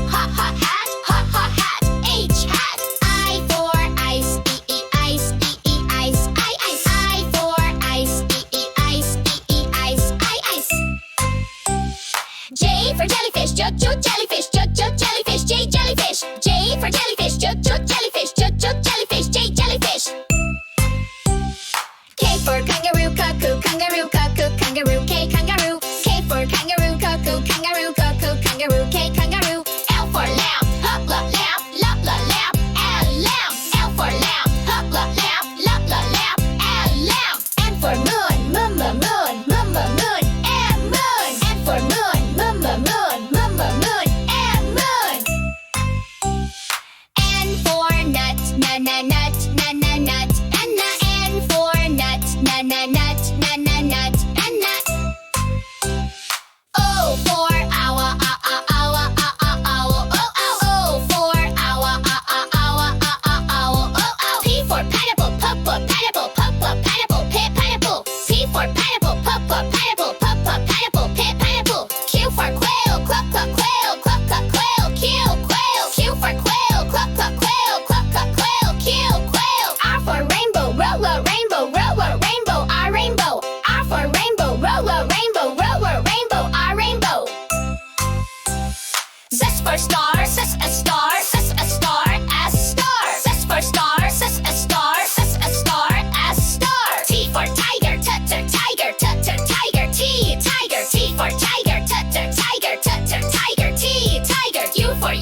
hot, hot hat, hot, hot hat. H hat. I for ice, ice, ice, ice. I for ice, ice, ice, ice. J for jellyfish, jellyfish, jellyfish, J jellyfish. J for jellyfish, jellyfish, jellyfish, J jellyfish. K for kangaroo, cuckoo, kangaroo, cuckoo, kangaroo, K kangaroo. K for kangaroo, cuckoo, kangaroo, cuckoo, kangaroo, K kangaroo. L for lamb, hop, lop, lamb, lop, lop, lamb, L lamb. L for lamb, hop, lop, lamb, lop, lop, lamb, L lamb. N for moon, moon, moon, moon, moon, moon, M moon. N for moon, moon, moon, moon, moon, moon, M moon. N for nut, nut, nut, nut, nut, nut, and nut. N for nut, nut, nut, nut, nut, nut, and nut. O for owl, owl, owl, owl, owl, owl. O for owl, owl, owl, owl, owl. P for pineapple, pineapple, pineapple, pineapple. P for pineapple, pineapple, pineapple, pineapple. Q for quail, quail, quail, quail, Q quail. Q for quail, quail, quail, Q quail. R for rainbow, rainbow, rainbow, R rainbow. R for rainbow, rainbow, rainbow, R rainbow. S for star, S a star, S a star, S star. S for star, S a star, S a star, S star. T for tiger, tiger, tiger, T tiger. T for tiger, tiger, tiger, T tiger. U for